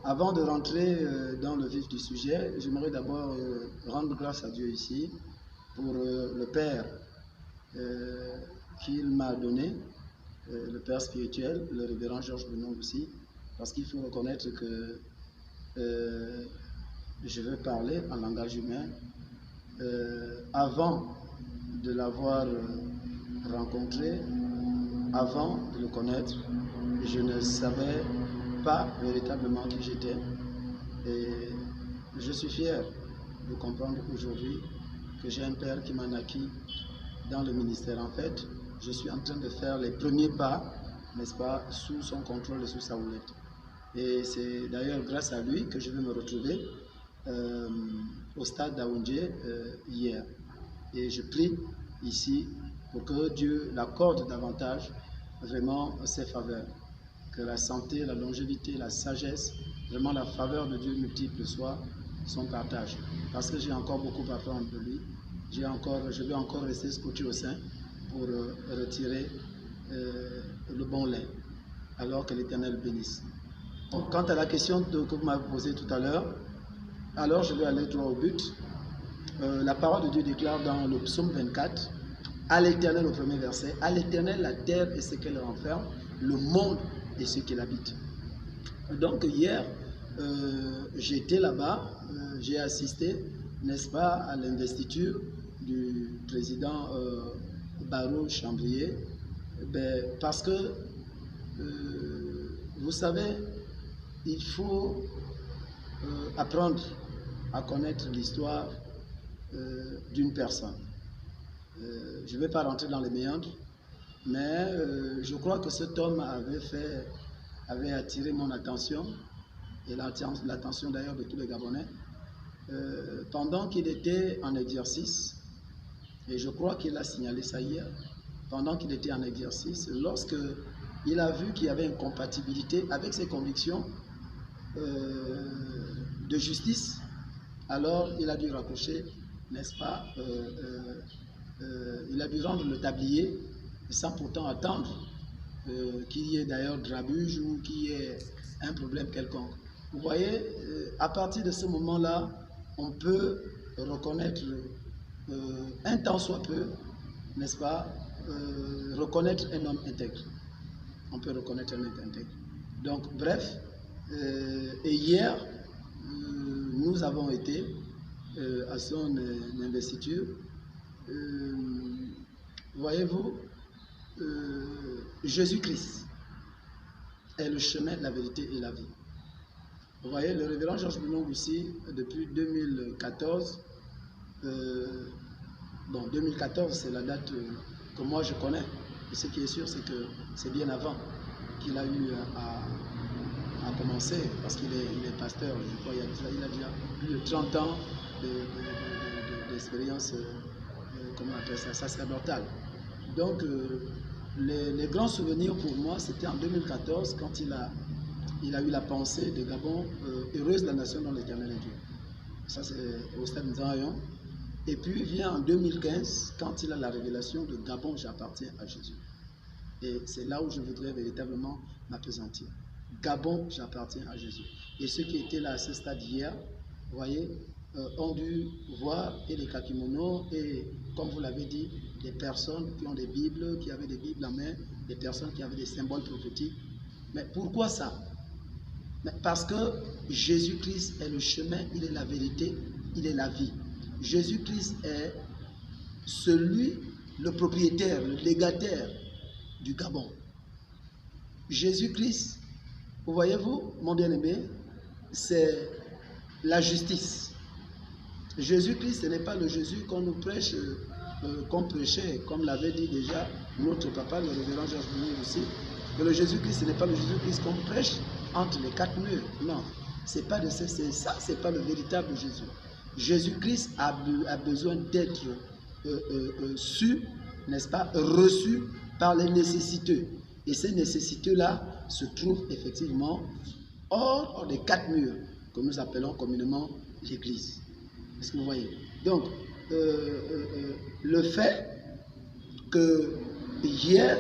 Avant de rentrer dans le vif du sujet, j'aimerais d'abord rendre grâce à Dieu ici pour le Père qu'il m'a donné, le Père spirituel, le révérend Georges Benoît aussi, parce qu'il faut reconnaître que je veux parler en langage humain. Avant de l'avoir rencontré, avant de le connaître, je ne savais pas véritablement qui j'étais. Et je suis fier de comprendre aujourd'hui que j'ai un père qui m'a naquis dans le ministère. En fait, je suis en train de faire les premiers pas, n'est-ce pas, sous son contrôle et sous sa houlette. Et c'est d'ailleurs grâce à lui que je vais me retrouver au stade d'Aoundje hier. Et je prie ici pour que Dieu l'accorde davantage vraiment ses faveurs. Que la santé, la longévité, la sagesse, vraiment la faveur de Dieu multiple soit son partage. Parce que j'ai encore beaucoup à apprendre de lui. Je vais encore rester scotché au sein pour retirer le bon lait, alors que l'Éternel bénisse. Donc, quant à la question que vous m'avez posée tout à l'heure, alors je vais aller droit au but. La parole de Dieu déclare dans le psaume 24, à l'Éternel au premier verset, à l'Éternel la terre et ce qu'elle renferme, le monde et ce qu'il habite. Donc hier, j'étais là-bas, j'ai assisté, n'est-ce pas, à l'investiture du président Barrow Chambrier, parce que, vous savez, il faut apprendre à connaître l'histoire d'une personne. Je ne vais pas rentrer dans les méandres, mais je crois que cet homme avait attiré mon attention, et l'attention d'ailleurs de tous les Gabonais, pendant qu'il était en exercice, et je crois qu'il a signalé ça hier, pendant qu'il était en exercice, lorsque il a vu qu'il y avait une compatibilité avec ses convictions de justice, alors il a dû raccrocher, n'est-ce pas, il a dû rendre le tablier sans pourtant attendre qu'il y ait d'ailleurs drabuge ou qu'il y ait un problème quelconque. Vous voyez, à partir de ce moment-là, on peut reconnaître un tant soit peu, n'est-ce pas, reconnaître un homme intègre. On peut reconnaître un homme intègre. Donc, bref, et hier, nous avons été à son investiture. Voyez-vous, Jésus-Christ est le chemin, la vérité et la vie. Vous voyez, le révérend Georges Benoît ici, depuis 2014, bon, 2014 c'est la date que moi je connais, et ce qui est sûr c'est que c'est bien avant qu'il a eu à commencer, parce qu'il est pasteur, je crois, il a déjà plus de 30 ans d'expérience, comment on appelle ça, sacerdotale. Donc, les grands souvenirs pour moi, c'était en 2014, quand il a eu la pensée de Gabon, heureuse la nation dont l'Éternel est Dieu. Ça, c'est au stade Nzayon. Et puis vient en 2015, quand il a la révélation de Gabon, j'appartiens à Jésus. Et c'est là où je voudrais véritablement m'appesantir. Gabon, j'appartiens à Jésus. Et ceux qui étaient là à ce stade hier, vous voyez, ont dû voir et les kakimonos et, comme vous l'avez dit, des personnes qui ont des Bibles, qui avaient des Bibles en main, des personnes qui avaient des symboles prophétiques. Mais pourquoi ça? Mais parce que Jésus-Christ est le chemin, il est la vérité, il est la vie. Jésus-Christ est celui, le propriétaire, le légataire du Gabon. Jésus-Christ, vous voyez-vous, mon bien-aimé, c'est la justice. Jésus-Christ, ce n'est pas le Jésus qu'on nous prêche, qu'on prêchait, comme l'avait dit déjà notre papa, le révérend Georges Benoît aussi, que le Jésus-Christ, ce n'est pas le Jésus-Christ qu'on prêche entre les quatre murs. Non, c'est pas de ça, c'est pas le véritable Jésus. Jésus-Christ a besoin d'être su, n'est-ce pas, reçu par les nécessiteux. Et ces nécessiteux-là se trouvent effectivement hors des quatre murs que nous appelons communément l'Église. Est-ce que vous voyez? Donc, le fait que hier,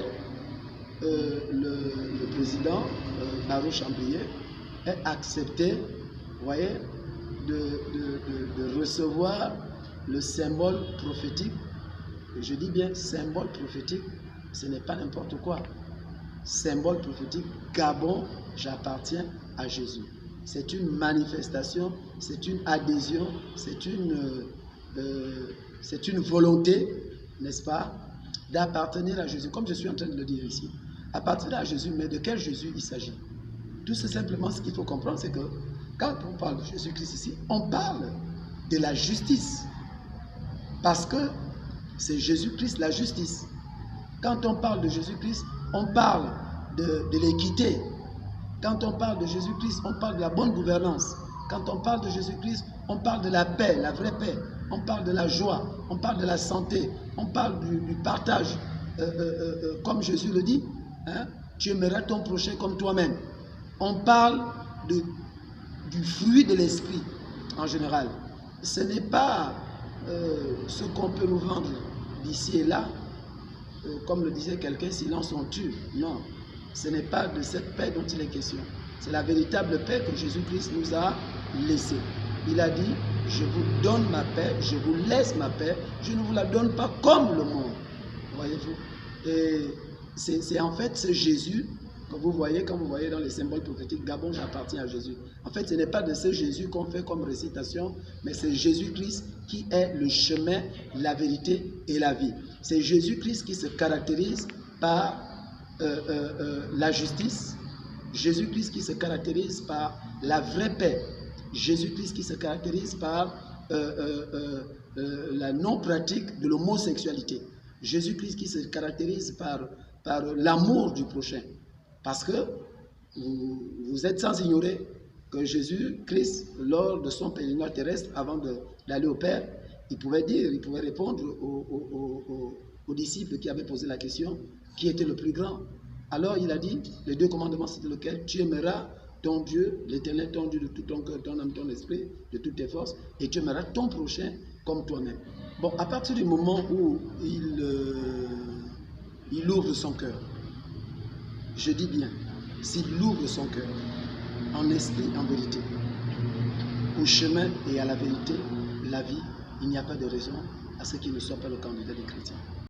le président Barrow Chambrier ait accepté, vous voyez, de recevoir le symbole prophétique. Et je dis bien symbole prophétique, ce n'est pas n'importe quoi. Symbole prophétique, Gabon, j'appartiens à Jésus. C'est une manifestation, c'est une adhésion, c'est une volonté, n'est-ce pas, d'appartenir à Jésus, comme je suis en train de le dire ici. Appartenir à Jésus, mais de quel Jésus il s'agit? Tout simplement, ce qu'il faut comprendre, c'est que quand on parle de Jésus-Christ ici, on parle de la justice. Parce que c'est Jésus-Christ la justice. Quand on parle de Jésus-Christ, on parle de l'équité. Quand on parle de Jésus-Christ, on parle de la bonne gouvernance. Quand on parle de Jésus-Christ, on parle de la paix, la vraie paix. On parle de la joie, on parle de la santé, on parle du partage. Comme Jésus le dit, hein, tu aimeras ton prochain comme toi-même. On parle du fruit de l'esprit en général. Ce n'est pas ce qu'on peut nous vendre d'ici et là. Comme le disait quelqu'un, silence on tue. Non, ce n'est pas de cette paix dont il est question. C'est la véritable paix que Jésus-Christ nous a laissée. Il a dit, je vous donne ma paix, je vous laisse ma paix, je ne vous la donne pas comme le monde. Voyez-vous? Et c'est en fait ce Jésus que vous voyez, quand vous voyez dans les symboles prophétiques, Gabon, j'appartiens à Jésus. En fait, ce n'est pas de ce Jésus qu'on fait comme récitation, mais c'est Jésus-Christ qui est le chemin, la vérité et la vie. C'est Jésus-Christ qui se caractérise par la justice, Jésus-Christ qui se caractérise par la vraie paix, Jésus-Christ qui se caractérise par la non-pratique de l'homosexualité, Jésus-Christ qui se caractérise par l'amour du prochain. Parce que vous êtes sans ignorer que Jésus-Christ, lors de son pèlerinage terrestre, avant d'aller au Père, il pouvait répondre aux disciples qui avaient posé la question, qui était le plus grand? Alors il a dit, les deux commandements, c'était lequel? Tu aimeras ton Dieu, l'Éternel, ton Dieu de tout ton cœur, ton âme, ton esprit, de toutes tes forces, et tu aimeras ton prochain comme toi-même. Bon, à partir du moment où il ouvre son cœur, je dis bien, s'il ouvre son cœur, en esprit, en vérité, au chemin et à la vérité, la vie, il n'y a pas de raison à ce qu'il ne soit pas le candidat des chrétiens.